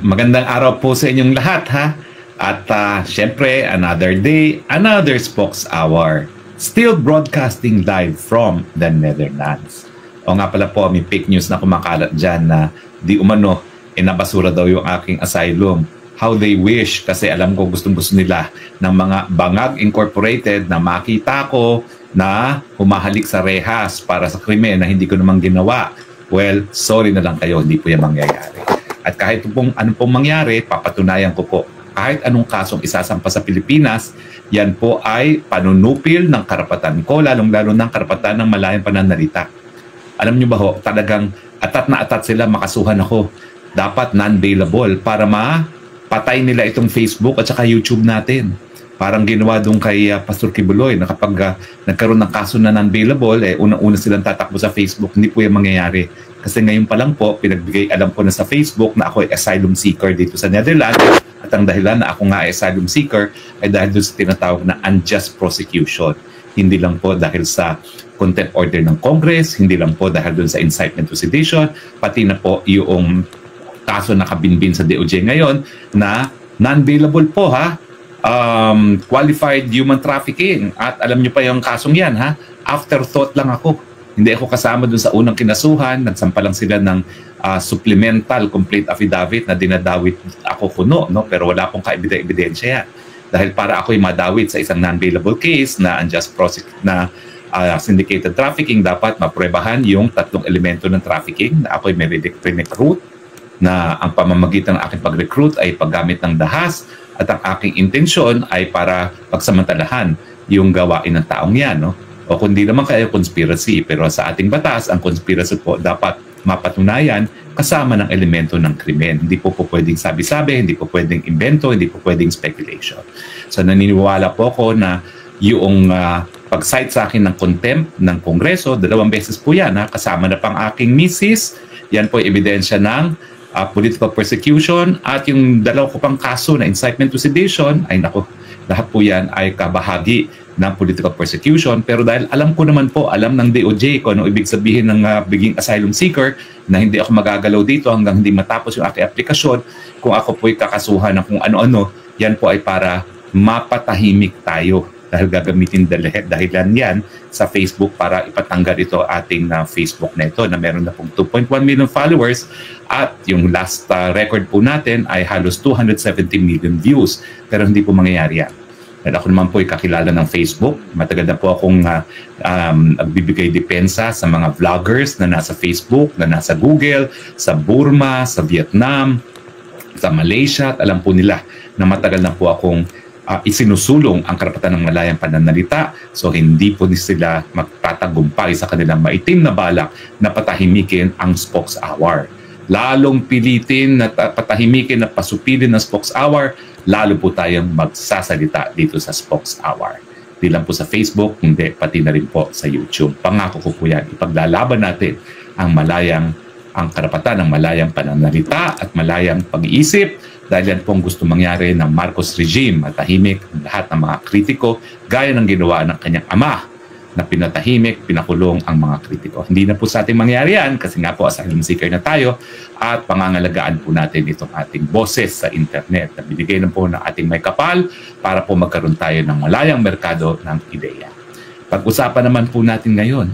Magandang araw po sa inyong lahat ha. At syempre, another day, another Spokes Hour. Still broadcasting live from the Netherlands. O nga pala po, may fake news na kumakalat dyan na di umano, nabasura daw yung aking asylum. How they wish, kasi alam ko gustong-gusto nila ng mga Bangag Incorporated na makita ko na humahalik sa rehas para sa krimen na hindi ko namang ginawa. Well, sorry na lang kayo, hindi po yan mangyayari. At kahit ano pong mangyari, papatunayan ko po. Kahit anong kasong isasampa sa Pilipinas, yan po ay panunupil ng karapatan ko, lalong-lalo ng karapatan ng malayang pananalita. Alam nyo ba ho, talagang atat na atat sila, makasuhan ako. Dapat non-bailable para mapatay nila itong Facebook at saka YouTube natin. Parang ginawa doon kay Pastor Kibuloy na kapag nagkaroon ng kaso na non-bailable, unang-una silang tatakbo sa Facebook. Hindi po yan mangyayari. Kasi ngayon pa lang po, pinagbigay alam ko na sa Facebook na ako ay asylum seeker dito sa Netherlands. At ang dahilan na ako nga ay asylum seeker ay dahil doon sa tinatawag na unjust prosecution. Hindi lang po dahil sa contempt order ng Congress, hindi lang po dahil doon sa incitement to sedition, pati na po yung kaso na kabinbin sa DOJ ngayon na non-bailable po ha. Qualified human trafficking. At alam nyo pa yung kasong yan ha. Afterthought lang ako. Hindi ako kasama dun sa unang kinasuhan. Nagsampa lang sila ng supplemental complete affidavit na dinadawit ako kuno. No? Pero wala pong kaebidensya yan. Dahil para ako'y madawit sa isang non-bailable case na unjust na syndicated trafficking, dapat mapruebahan yung tatlong elemento ng trafficking na ako'y may recruit, na ang pamamagitan ng aking pag-recruit ay paggamit ng dahas at ang aking intensyon ay para pagsamantalahan yung gawain ng taong yan. No? O kundi naman kayo conspiracy, pero sa ating batas, ang conspiracy po dapat mapatunayan kasama ng elemento ng krimen. Hindi po pwedeng sabi-sabi, hindi po pwedeng invento, hindi po pwedeng speculation. So naniniwala po ako na yung pag-cite sa akin ng contempt ng Kongreso, 2 beses po yan, kasama na pang aking misis, yan po ebidensya ng political persecution, at yung 2 ko pang kaso na incitement to sedition, ay nako, lahat po yan ay kabahagi ng political persecution. Pero dahil alam ko naman po, alam ng DOJ kung ano ibig sabihin ng being asylum seeker, na hindi ako magagalaw dito hanggang hindi matapos yung aking aplikasyon, kung ako po'y kakasuhan ng kung ano-ano, yan po ay para mapatahimik tayo. Dahil gagamitin dahilan yan sa Facebook para ipatanggal ito ating Facebook na ito na meron na pong 2.1 million followers, at yung last record po natin ay halos 270 million views. Pero hindi po mangyayari yan. Dahil ako naman po ay kakilala ng Facebook. Matagal na po akong nagbibigay depensa sa mga vloggers na nasa Facebook, na nasa Google, sa Burma, sa Vietnam, sa Malaysia. At alam po nila na matagal na po akong isinusulong ang karapatan ng malayang pananalita. So hindi po sila magtatagumpay sa kanilang maitim na balak na patahimikin ang Spokes Hour. Lalong pilitin na patahimikin na pasupilin ng Spokes Hour, lalo po tayong magsasalita dito sa Spokes Hour. Di lang po sa Facebook, hindi, pati na rin po sa YouTube. Pangako ko po yan, ipaglalaban natin ang karapatan ng malayang pananalita at malayang pag-iisip, dahil yan pong gusto mangyari ng Marcos regime, matahimik ang lahat ng mga kritiko, gaya ng ginawa ng kanyang ama na pinatahimik, pinakulong ang mga kritiko. Hindi na po sa ating mangyari yan kasi nga po asylum seeker na tayo, at pangangalagaan po natin itong ating boses sa internet na binigay na po ng ating may kapal para po magkaroon tayo ng malayang merkado ng ideya. Pag-usapan naman po natin ngayon,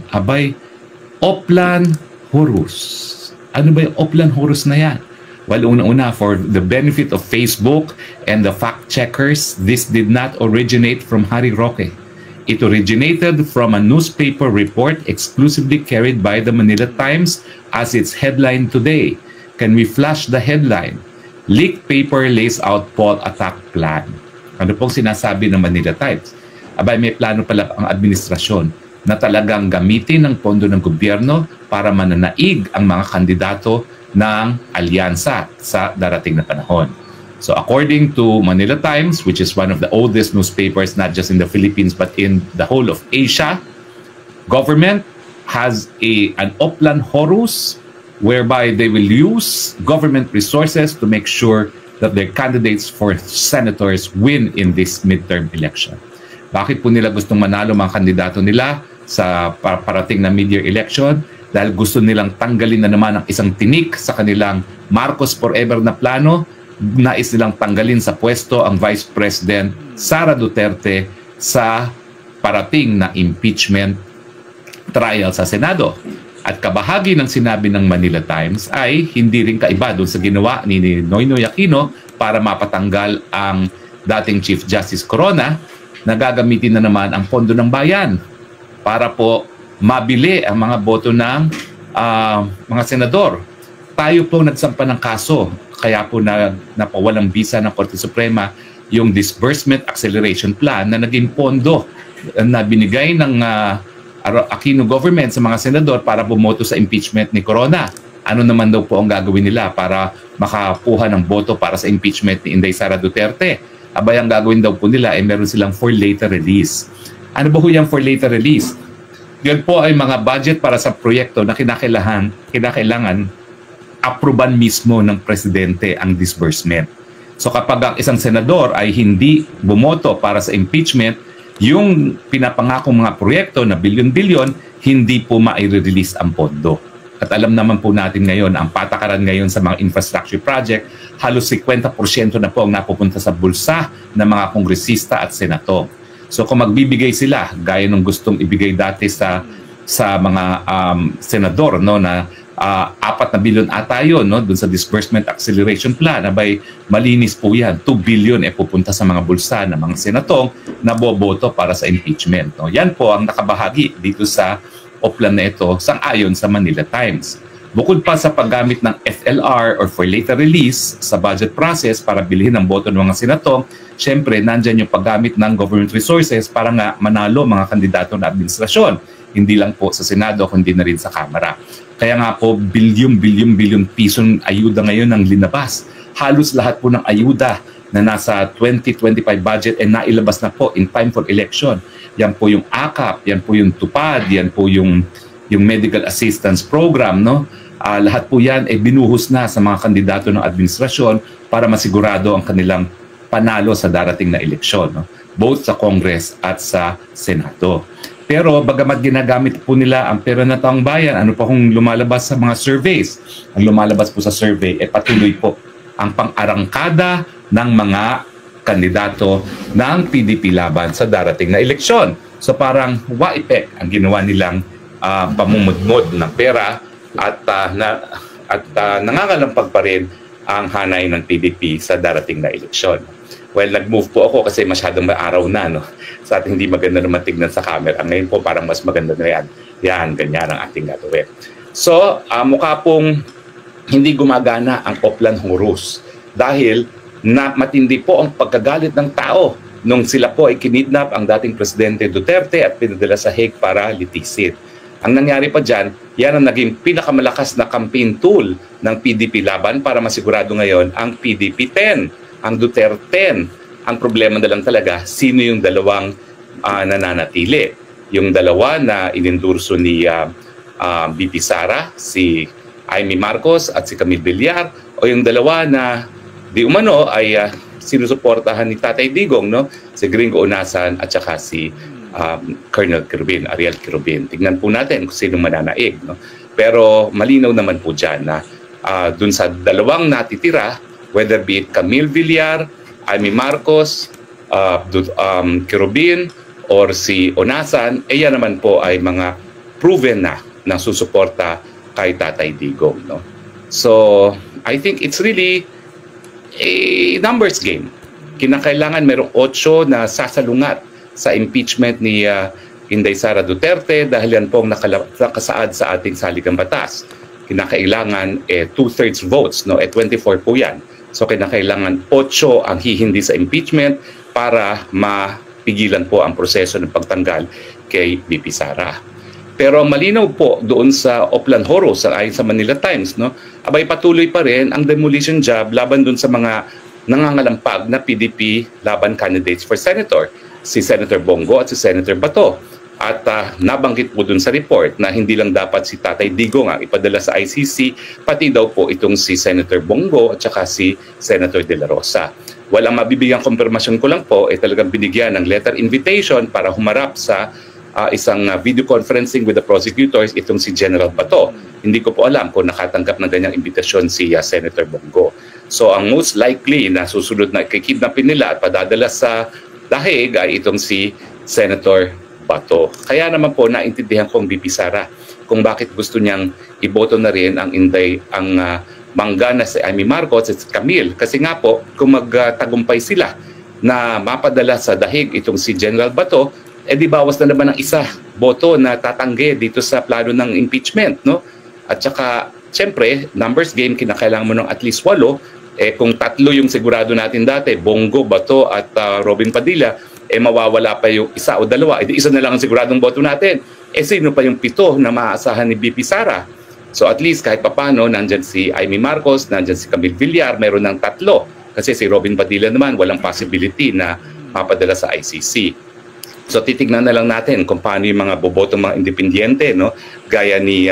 Oplan Horus. Ano ba yung Oplan Horus na yan? Well, una-una, for the benefit of Facebook and the fact-checkers, this did not originate from Harry Roque. It originated from a newspaper report exclusively carried by the Manila Times as its headline today. Can we flash the headline? Leaked paper lays out Paul attack plan. Ano pong sinasabi ng Manila Times? May plano pala ang administrasyon na talagang gamitin ng pondo ng gobyerno para mananaig ang mga kandidato ng alyansa sa darating na panahon. So according to Manila Times, which is one of the oldest newspapers not just in the Philippines but in the whole of Asia, government has an Oplan Horus whereby they will use government resources to make sure that their candidates for senators win in this midterm election. Bakit po nila gustong manalo mga kandidato nila sa parating na mid-year election? Dahil gusto nilang tanggalin na naman ang isang tinik sa kanilang Marcos Forever na plano, nais nilang tanggalin sa pwesto ang Vice President Sara Duterte sa parating na impeachment trial sa Senado. At kabahagi ng sinabi ng Manila Times ay hindi rin kaiba doon sa ginawa ni Noynoy Aquino para mapatanggal ang dating Chief Justice Corona, na gagamitin na naman ang pondo ng bayan para po mabili ang mga boto ng mga senador. Tayo po nagsampa ng kaso, kaya po napawalang bisa ng Korte Suprema yung Disbursement Acceleration Plan na naging pondo na binigay ng Aquino government sa mga senador para bumoto sa impeachment ni Corona. Ano naman daw po ang gagawin nila para makakuha ng boto para sa impeachment ni Inday Sara Duterte? Abay, ang gagawin daw po nila ay meron silang for later release. Ano ba ho yung for later release? Yan po ay mga budget para sa proyekto na kinakailangan aproban mismo ng presidente ang disbursement. So kapag ang isang senador ay hindi bumoto para sa impeachment, yung pinapangakong mga proyekto na bilyon-bilyon, hindi po mai-release ang pondo. At alam naman po natin ngayon, ang patakaran ngayon sa mga infrastructure project, halos 50% na po ang napupunta sa bulsa ng mga kongresista at senator. So kung magbibigay sila, gaya ng gustong ibigay dati sa mga senador, no, na 4 na bilyon ata yun, no, dun sa Disbursement Acceleration Plan, abay malinis po yan, 2 billion pupunta sa mga bulsa ng mga senatong na boboto para sa impeachment. No. Yan po ang nakabahagi dito sa oplan na ito sang-ayon sa Manila Times. Bukod pa sa paggamit ng FLR or for later release sa budget process para bilhin ang boto ng mga senatong, syempre nandyan yung paggamit ng government resources para nga manalo mga kandidato na administrasyon. Hindi lang po sa Senado, kundi na rin sa Kamara. Kaya nga po, bilyon pisong ayuda ngayon ang linabas. Halos lahat po ng ayuda na nasa 2025 budget ay nailabas na po in time for election. Yan po yung AKAP, yan po yung TUPAD, yan po yung medical assistance program, no? Lahat po yan ay binuhos na sa mga kandidato ng administrasyon para masigurado ang kanilang panalo sa darating na eleksyon, no? Both sa Congress at sa Senado. Pero bagamat ginagamit po nila ang pera ng taong bayan, ano pa kung lumalabas sa mga surveys? Ang lumalabas po sa survey ay patuloy po ang pang-arangkada ng mga kandidato ng PDP laban sa darating na eleksyon. So parang wa-effect ang ginawa nilang pamumudmod ng pera at nangangalampag pa rin ang hanay ng PDP sa darating na eleksyon. Well, nag-move po ako kasi masyadong maaraw na, no? Sa ating hindi maganda naman tignan sa camera. Ngayon po parang mas maganda na yan. Yan, ganyan ang ating gagawin. So, mukha pong hindi gumagana ang Oplan Horus dahil na matindi po ang pagkagalit ng tao nung sila po ay kinidnap ang dating Presidente Duterte at pinadala sa Hague para litisin. Ang nangyari pa dyan, yan ang naging pinakamalakas na campaign tool ng PDP laban para masigurado ngayon ang PDP 10, ang Duterte 10. Ang problema na lang talaga, sino yung dalawang nananatili? Yung dalawa na inendurso ni BP Sara, si Amy Marcos at si Camille Villar, o yung dalawa na di umano ay sinusuportahan ni Tatay Digong, no? Si Gringo Onasan at saka si Colonel Quirubin, Ariel Quirubin. Tingnan po natin kung sino mananaig, no? Pero malinaw naman po dyan na dun sa dalawang natitira, whether be it Camille Villar, Amy Marcos, Quirubin, or si Onasan, yan naman po ay mga proven na susuporta kay Tatay Digong, no? So, I think it's really a numbers game. Kinakailangan merong 8 na sasalungat sa impeachment ni Inday Sara Duterte dahil yan po ang nakasaad sa ating saligang batas. Kinakailangan 2/3 votes, no? 24 po yan. So kinakailangan 8 ang hihindi sa impeachment para mapigilan po ang proseso ng pagtanggal kay BP Sara. Pero malinaw po doon sa Oplan Horus, ayon sa Manila Times, no? Abay patuloy pa rin ang demolition job laban doon sa mga nangangalampag na PDP laban candidates for senator, si Senator Bongo at si Senator Bato. At nabanggit po dun sa report na hindi lang dapat si Tatay Digong ang ipadala sa ICC, pati daw po itong si Senator Bongo at saka si Senator De La Rosa. Walang mabibigyang konfirmasyon ko lang po, talagang binigyan ng letter invitation para humarap sa isang video conferencing with the prosecutors itong si General Bato. Hindi ko po alam kung nakatanggap ng ganyang imbitasyon si Senator Bongo. So ang most likely na susunod na kikidnapin nila at padadala sa dahig ay itong si Senator Bato. Kaya naman po naintindihan ko ang BP Sara kung bakit gusto niyang iboto na rin ang mangga na si Amy Marcos at si Camille. Kasi nga po, kung magtagumpay sila na mapadala sa dahig itong si General Bato, di bawas na naman ang isa boto na tatanggi dito sa plano ng impeachment, no? At saka, siyempre, numbers game, kinakailangan mo ng at least 8. Kung 3 yung sigurado natin dati, Bongo, Bato at Robin Padilla, mawawala pa yung 1 o 2. Isa na lang ang siguradong boto natin. Sino pa yung 7 na maaasahan ni BP Sara? So at least kahit papano, nandyan si Amy Marcos, nandyan si Camille Villar, meron ng 3. Kasi si Robin Padilla naman, walang possibility na mapadala sa ICC. So titignan na lang natin kung paano yung mga bobotong mga independyente, no? Gaya ni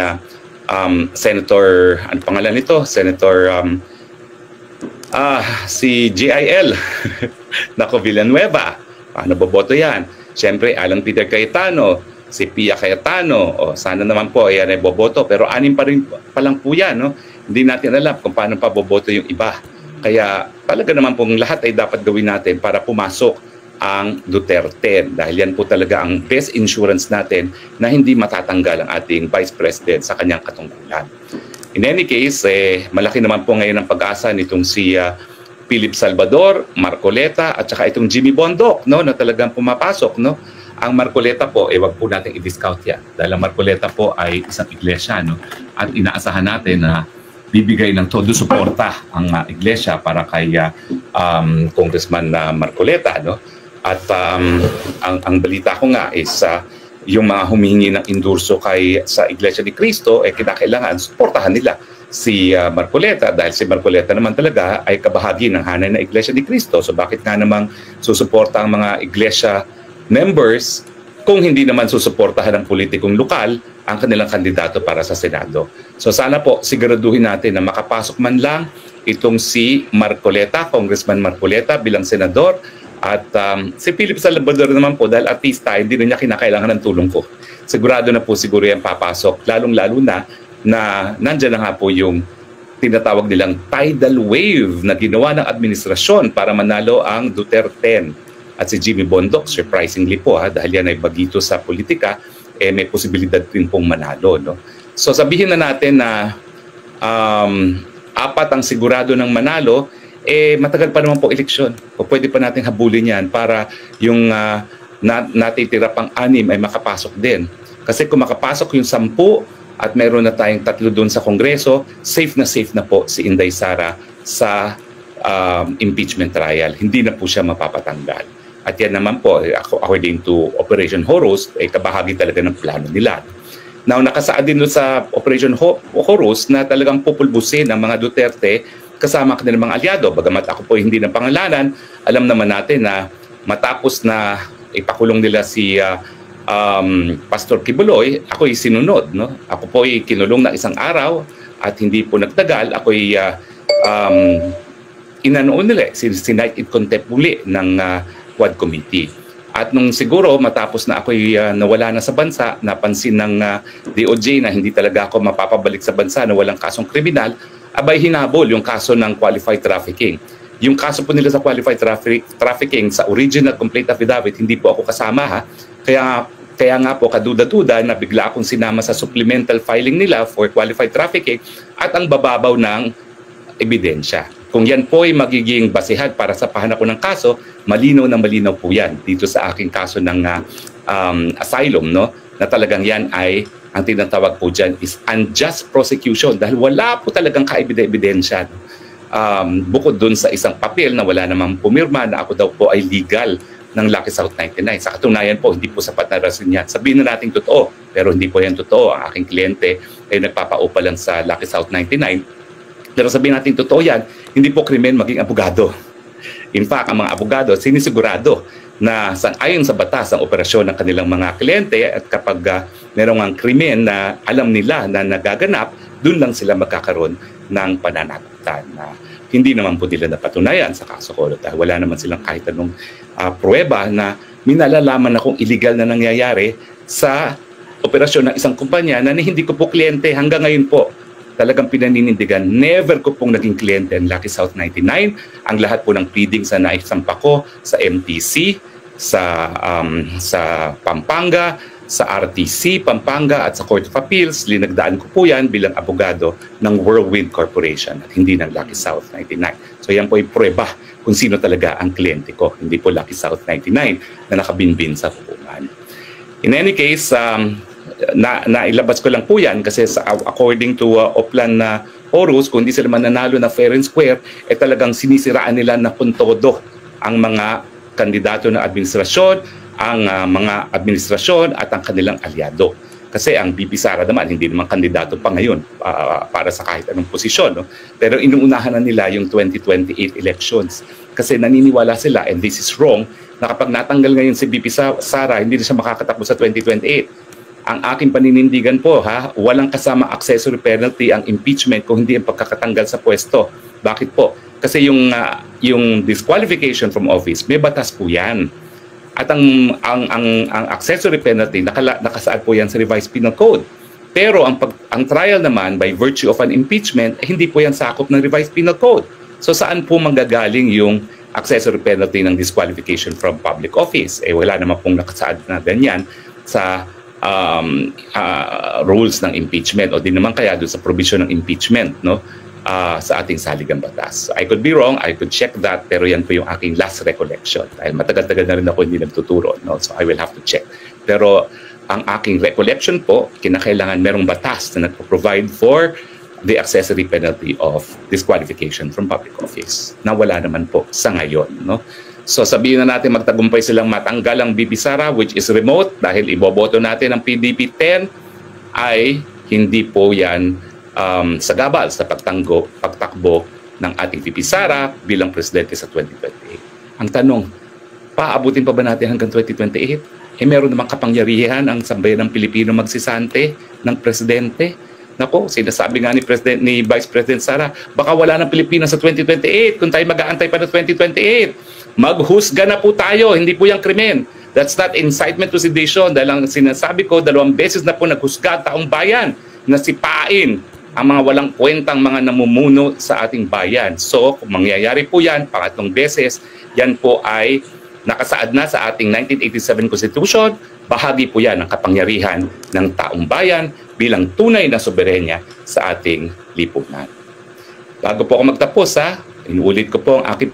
Senator, ano pangalan nito? Senator si GIL Naco Villanueva. Paano boboto yan? Siyempre, Alan Peter Cayetano, si Pia Cayetano, sana naman po ayan ay boboto. Pero 6 pa lang po yan, no? Hindi natin alam kung paano pa boboto yung iba. Kaya talaga naman pong lahat ay dapat gawin natin para pumasok ang Duterte. Dahil yan po talaga ang best insurance natin na hindi matatanggal ang ating Vice President sa kanyang katungkulan. In any case, malaki naman po ngayon ang pag-asa nitong si Philip Salvador, Marcoleta at saka itong Jimmy Bondoc, no, na talagang pumapasok, no. Ang Marcoleta po, wag po natin i-discount yan. Dahil ang Marcoleta po ay isang iglesia, no. At inaasahan natin na bibigay ng todo suporta ang iglesia para kay Congressman Marcoleta, no. At ang balita ko nga is yung mga humihingi ng endorso sa Iglesia ni Cristo, kinakailangan suportahan nila si Marcoleta dahil si Marcoleta naman talaga ay kabahagi ng hanay na Iglesia ni Cristo. So bakit nga namang susuporta ang mga iglesia members kung hindi naman susuportahan ng politikong lokal ang kanilang kandidato para sa Senado? So sana po siguraduhin natin na makapasok man lang itong si Marcoleta, Congressman Marcoleta bilang senador. At si Philip Salvador naman po, dahil artista, hindi na niya kinakailangan ng tulong ko. Sigurado na po siguro yan papasok, lalong-lalo na nandyan na nga po yung tinatawag nilang tidal wave na ginawa ng administrasyon para manalo ang Duterte. At si Jimmy Bondoc, surprisingly po, dahil yan ay bagito sa politika, may posibilidad rin pong manalo. No? So sabihin na natin na 4 ang sigurado ng manalo, matagal pa naman po eleksyon. O pwede pa natin habulin yan para yung natitira pang 6 ay makapasok din. Kasi kung makapasok yung 10 at meron na tayong 3 doon sa Kongreso, safe na po si Inday Sara sa impeachment trial. Hindi na po siya mapapatanggal. At yan naman po, according to Operation Horus, ay kabahagi talaga ng plano nila. Now, nakasaad din doon sa Operation Horus na talagang pupulbusin ang mga Duterte kasama kanilang mga alyado. Bagamat ako po hindi ng pangalanan, alam naman natin na matapos na ipakulong nila si Pastor Kibuloy, ako'y sinunod. No? Ako po'y kinulong na 1 araw at hindi po nagtagal. Ako'y inanoon nila, sinight in contempt uli ng Quad Committee. At nung siguro matapos na ako'y nawala na sa bansa, napansin ng DOJ na hindi talaga ako mapapabalik sa bansa na walang kasong kriminal, abay hinabol yung kaso ng qualified trafficking. Yung kaso po nila sa qualified trafficking sa original complaint affidavit, hindi po ako kasama ha. Kaya nga po kaduda-duda na bigla akong sinama sa supplemental filing nila for qualified trafficking at ang bababaw ng ebidensya. Kung yan po ay magiging basihan para sa pahanap ko ng kaso, malinaw na malinaw po yan dito sa aking kaso ng asylum, no? Na talagang yan ay ang tinatawag po dyan is unjust prosecution dahil wala po talagang kaebidensya. Bukod dun sa isang papel na wala namang pumirma na ako daw po ay legal ng Lucky South 99. Sa katunayan po, hindi po sapat na rason yan. Sabihin na natin totoo, pero hindi po yan totoo. Ang aking kliyente ay nagpapaupa lang sa Lucky South 99. Pero sabihin natin totoo yan, hindi po krimen maging abogado. In fact, ang mga abogado, sinisigurado na ayon sa batas ang operasyon ng kanilang mga kliyente at kapag merong ang krimen na alam nila na nagaganap, doon lang sila magkakaroon ng pananagutan na hindi naman po nila napatunayan sa kaso ko dahil wala naman silang kahit anong pruweba na minalalaman na kung illegal na nangyayari sa operasyon ng isang kumpanya na hindi ko po kliyente hanggang ngayon po. Talagang pinaninindigan, never ko pong naging kliyente ang Lucky South 99. Ang lahat po ng pleadings na naisampa ko sa MTC, sa Pampanga, sa RTC, Pampanga at sa Court of Appeals, linagdaan ko po yan bilang abogado ng Whirlwind Corporation at hindi ng Lucky South 99. So yan po ay prueba kung sino talaga ang kliyente ko, hindi po Lucky South 99 na nakabinbin sa hukuman. In any case, nailabas ko lang po yan kasi according to Oplan na Horus, kung hindi sila mananalo na fair and square, talagang sinisiraan nila na puntodo ang mga kandidato ng administrasyon, ang mga administrasyon at ang kanilang aliado. Kasi ang BP Sara naman, hindi naman kandidato pa ngayon para sa kahit anong posisyon. No? Pero inuunahan na nila yung 2028 elections. Kasi naniniwala sila, and this is wrong, na kapag natanggal ngayon si BP Sara, hindi na siya makakatakbo sa 2028. Ang aking paninindigan po, walang kasama accessory penalty ang impeachment kung hindi ang pagkakatanggal sa pwesto. Bakit po? Kasi yung disqualification from office, may batas po yan. At ang accessory penalty, nakasaad po yan sa revised penal code. Pero ang trial naman by virtue of an impeachment, hindi po yan sakop ng revised penal code. So saan po manggagaling yung accessory penalty ng disqualification from public office? Wala naman pong nakasaad na ganyan sa rules ng impeachment o di naman kaya doon sa provision ng impeachment, no? Sa ating saligang batas. So, I could be wrong, I could check that, pero yan po yung aking last recollection. Dahil matagal-tagal na rin ako hindi nagtuturo, no? So I will have to check. Pero ang aking recollection po, kinakailangan merong batas na nagpo-provide for the accessory penalty of disqualification from public office. Na wala naman po sa ngayon, no? So sabihin na natin magtagumpay silang matanggal ang BP Sara, which is remote, dahil iboboto natin ang PDP 10, ay hindi po yan sagabal sa pagtakbo ng ating VP Sara bilang presidente sa 2028. Ang tanong, paabutin pa ba natin hanggang 2028? Meron namang kapangyarihan ang sambayan ng Pilipino magsisante ng presidente. Nako, sinasabi nga ni Vice President Sara, baka wala ng Pilipinas sa 2028 kung tayo mag-aantay pa ng 2028. Maghusga na po tayo, hindi po yung krimen. That's not incitement to sedition dahil ang sinasabi ko, 2 beses na po naghusga taong bayan na sipain ang mga walang kwentang mga namumuno sa ating bayan. So, kung mangyayari po yan, pangatlong beses, yan po ay nakasaad na sa ating 1987 Constitution. Bahagi po yan ng kapangyarihan ng taong bayan bilang tunay na soberenya sa ating lipunan. Bago po ako magtapos, inuulit ko po ang aking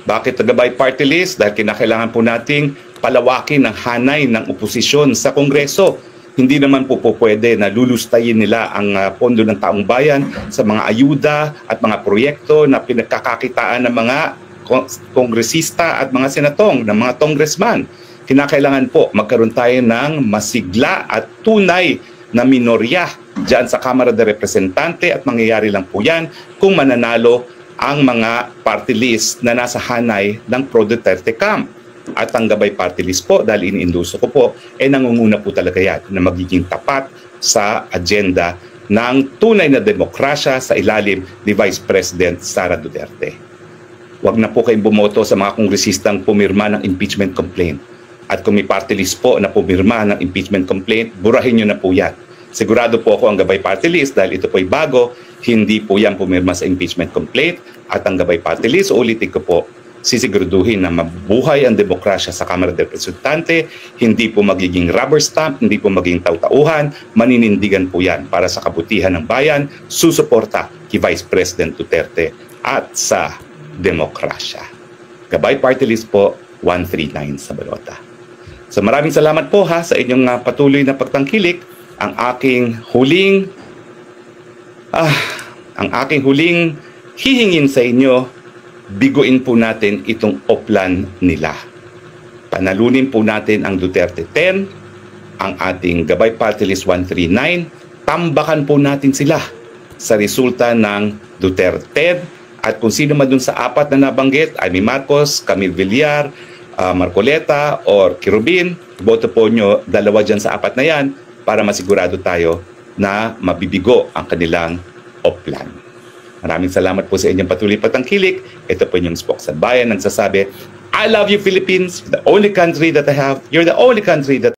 bakit taga-by party list? Dahil kinakailangan po nating palawakin ang hanay ng oposisyon sa Kongreso. Hindi naman po pwede na lulustayin nila ang pondo ng taong bayan sa mga ayuda at mga proyekto na pinagkakakitaan ng mga kongresista at mga senatong, ng mga congressman. Kinakailangan po magkaroon tayo ng masigla at tunay na minorya dyan sa Kamara de Representante at mangyayari lang po yan kung mananalo ang mga party list na nasa hanay ng Pro Duterte camp. At ang gabay party list po, dahil iniinduso ko po, nangunguna po talaga yan na magiging tapat sa agenda ng tunay na demokrasya sa ilalim ni Vice President Sara Duterte. Huwag na po kayong bumoto sa mga kongresistang pumirma ng impeachment complaint. At kung may party list po na pumirma ng impeachment complaint, burahin nyo na po yan. Sigurado po ako ang gabay party list dahil ito po ay bago, hindi po yan pumirma sa impeachment complaint. At ang gabay party list, ulitin ko po, sisiguraduhin na mabuhay ang demokrasya sa Kamara de Representante, hindi po magiging rubber stamp, hindi po magiging tautauhan, maninindigan po yan para sa kabutihan ng bayan, susuporta kay Vice President Duterte at sa demokrasya. Gabay party list po, 139 sa balota. So maraming salamat po sa inyong patuloy na pagtangkilik. Ang aking huling hihingin sa inyo, biguin po natin itong oplan nila. Panalunin po natin ang Duterte 10, ang ating Gabay Party List 139, tambakan po natin sila sa resulta ng Duterte 10 at kung sino man dun sa 4 na nabanggit, Amy Marcos, Camille Villar, Marcoleta or Kirubin, boto po nyo 2 dyan sa 4 na yan para masigurado tayo na mabibigo ang kanilang oplan. Maraming salamat po sa inyong patuloy pagtangkilik. Ito po yung Spokes sa Bayan nagsasabi, I love you Philippines, the only country that I have. You're the only country that